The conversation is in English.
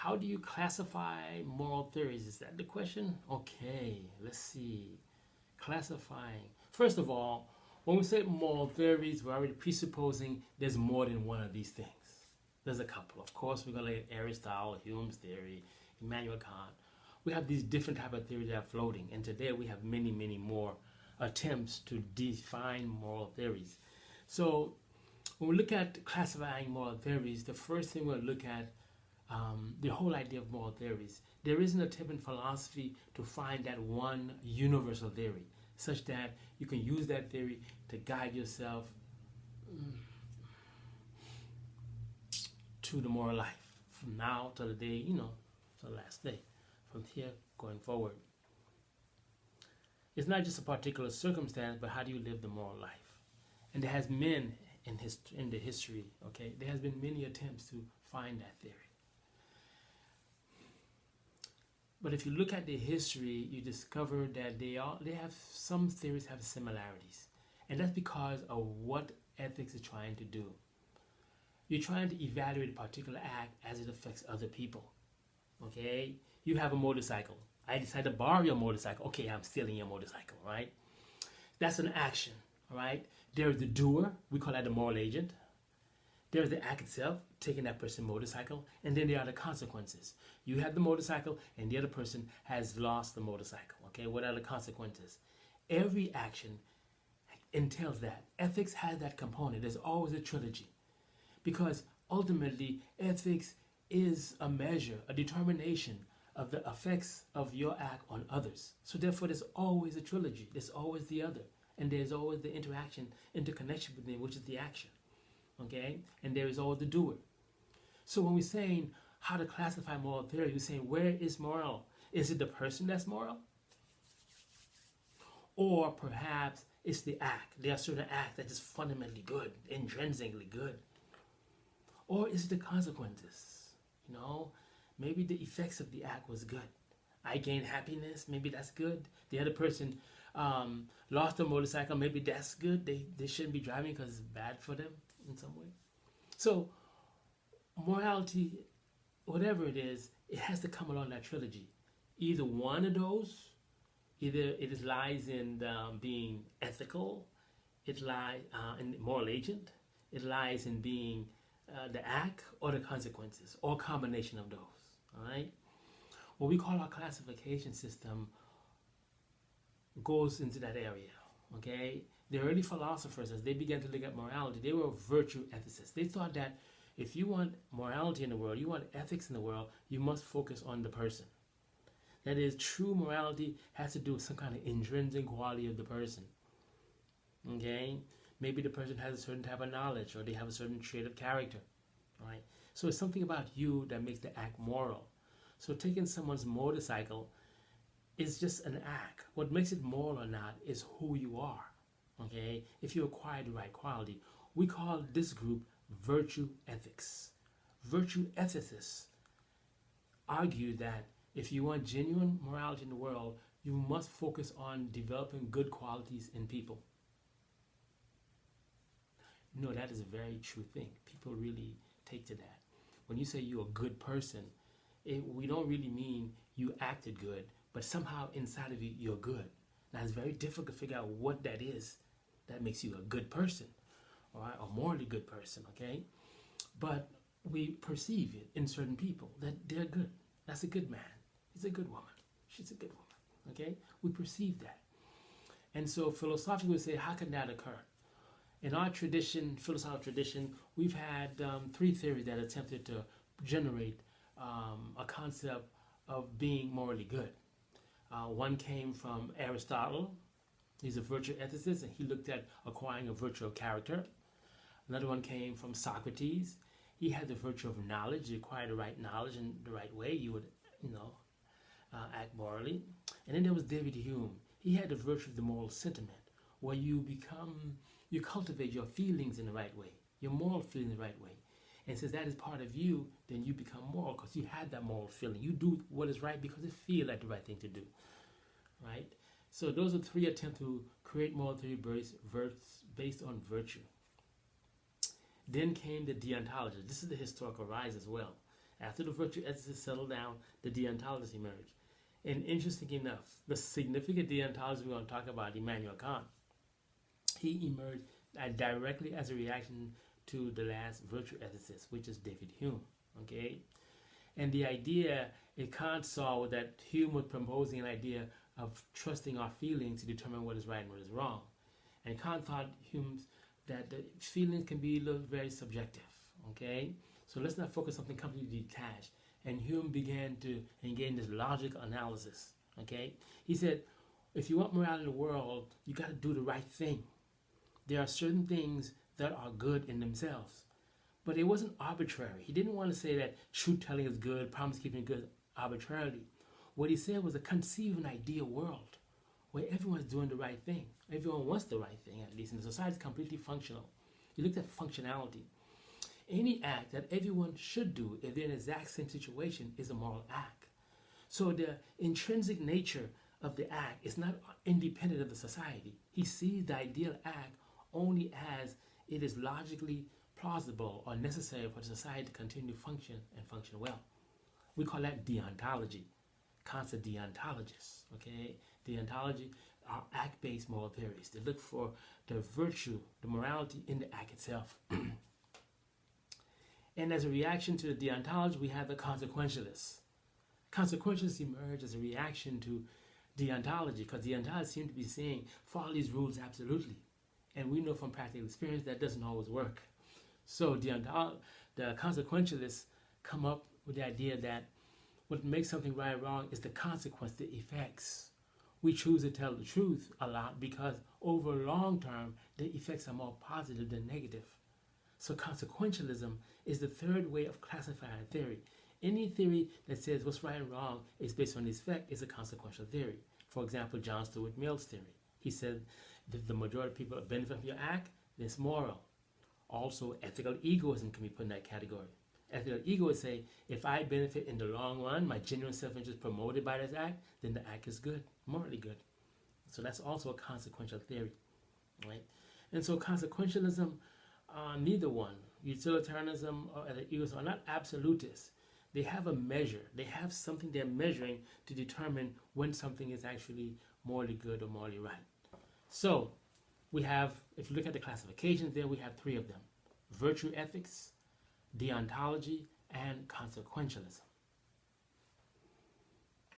how do you classify moral theories? Is that the question? Okay, let's see. Classifying. First of all, when we say moral theories, we're already presupposing there's more than one of these things. There's a couple. Of course, we're going to look at Aristotle, Hume's theory, Immanuel Kant. We have these different type of theories that are floating, and today we have many, many more attempts to define moral theories. So when we look at classifying moral theories, the first thing we'll look at the whole idea of moral theories. There is an attempt in philosophy to find that one universal theory, such that you can use that theory to guide yourself to the moral life from now to the day, to the last day, from here going forward. It's not just a particular circumstance, but how do you live the moral life? And there has been in the history, okay, there has been many attempts to find that theory. But if you look at the history, you discover that some theories have similarities. And that's because of what ethics is trying to do. You're trying to evaluate a particular act as it affects other people. Okay? You have a motorcycle. I decide to borrow your motorcycle. Okay, I'm stealing your motorcycle, right? That's an action, all right? There's the doer. We call that the moral agent. There's the act itself, taking that person's motorcycle, and then there are the consequences. You have the motorcycle, and the other person has lost the motorcycle. Okay, what are the consequences? Every action entails that. Ethics has that component. There's always a trilogy, because ultimately, ethics is a measure, a determination of the effects of your act on others. So therefore, there's always a trilogy. There's always the other, and there's always the interconnection between which is the action. Okay, and there is always the doer. So when we're saying how to classify moral theory, we're saying where is moral? Is it the person that's moral? Or perhaps it's the act. There are certain acts that is fundamentally good, intrinsically good. Or is it the consequences? Maybe the effects of the act was good. I gained happiness, maybe that's good. The other person lost a motorcycle, maybe that's good. They shouldn't be driving because it's bad for them in some way. So morality, whatever it is, it has to come along that trilogy. Either one of those, either it lies in being ethical, it lies in the moral agent, it lies in being the act or the consequences, or a combination of those. All right. What we call our classification system goes into that area. Okay. The early philosophers, as they began to look at morality, they were virtue ethicists. They thought that if you want morality in the world, you want ethics in the world, you must focus on the person. That is, true morality has to do with some kind of intrinsic quality of the person. Okay? Maybe the person has a certain type of knowledge, or they have a certain trait of character. Right? So it's something about you that makes the act moral. So taking someone's motorcycle is just an act. What makes it moral or not is who you are. Okay? If you acquire the right quality. We call this group virtue ethics. Virtue ethicists argue that if you want genuine morality in the world, you must focus on developing good qualities in people. That is a very true thing. People really take to that. When you say you're a good person, we don't really mean you acted good, but somehow inside of you, you're good. Now, it's very difficult to figure out what that is that makes you a good person, all right, a morally good person, okay? But we perceive it in certain people that they're good. That's a good man. He's a good woman. She's a good woman, okay? We perceive that. And so philosophically we say, how can that occur? In our tradition, philosophical tradition, we've had three theories that attempted to generate a concept of being morally good. One came from Aristotle. He's a virtue ethicist, and he looked at acquiring a virtue of character. Another one came from Socrates. He had the virtue of knowledge. You acquire the right knowledge in the right way, you would, act morally. And then there was David Hume. He had the virtue of the moral sentiment, where you cultivate your feelings in the right way, your moral feeling the right way. And since that is part of you, then you become moral because you had that moral feeling. You do what is right because it feels like the right thing to do, right? So those are three attempts to create moral theory based on virtue. Then came the deontology. This is the historical rise as well. After the virtue ethicists settled down, the deontologists emerged. And interesting enough, the significant deontologist we're going to talk about, Immanuel Kant, he emerged directly as a reaction to the last virtue ethicist, which is David Hume. Okay, and the idea Kant saw that Hume was proposing an idea of trusting our feelings to determine what is right and what is wrong. And Kant thought that the feelings can be very subjective. Okay, so let's not focus on something completely detached. And Hume began to engage in this logical analysis. Okay, he said, if you want morality in the world, you got to do the right thing. There are certain things that are good in themselves, but it wasn't arbitrary. He didn't want to say that truth telling is good, promise keeping is good arbitrarily. What he said was to conceive an ideal world where everyone's doing the right thing. Everyone wants the right thing, at least, and the society is completely functional. He looked at functionality. Any act that everyone should do if they're in the exact same situation is a moral act. So the intrinsic nature of the act is not independent of the society. He sees the ideal act only as it is logically plausible or necessary for the society to continue to function and function well. We call that deontology. Kant's a deontologist. Okay, deontology are act-based moral theories. They look for the virtue, the morality in the act itself. And as a reaction to the deontology, we have the consequentialists. Consequentialists emerge as a reaction to deontology, because deontology seem to be saying follow these rules absolutely. And we know from practical experience that doesn't always work. So the consequentialists come up with the idea that what makes something right or wrong is the consequence, the effects. We choose to tell the truth a lot because over long term, the effects are more positive than negative. So consequentialism is the third way of classifying a theory. Any theory that says what's right and wrong is based on this effect is a consequential theory. For example, John Stuart Mill's theory. He said that the majority of people benefit from your act, then it's moral. Also, ethical egoism can be put in that category. Ethical egoists say, if I benefit in the long run, my genuine self-interest promoted by this act, then the act is good, morally good. So that's also a consequential theory, right? And so consequentialism, neither one, utilitarianism or ethical egoism, are not absolutists. They have a measure. They have something they're measuring to determine when something is actually morally good or morally right. So we have, if you look at the classifications there, we have three of them: virtue ethics, deontology, and consequentialism.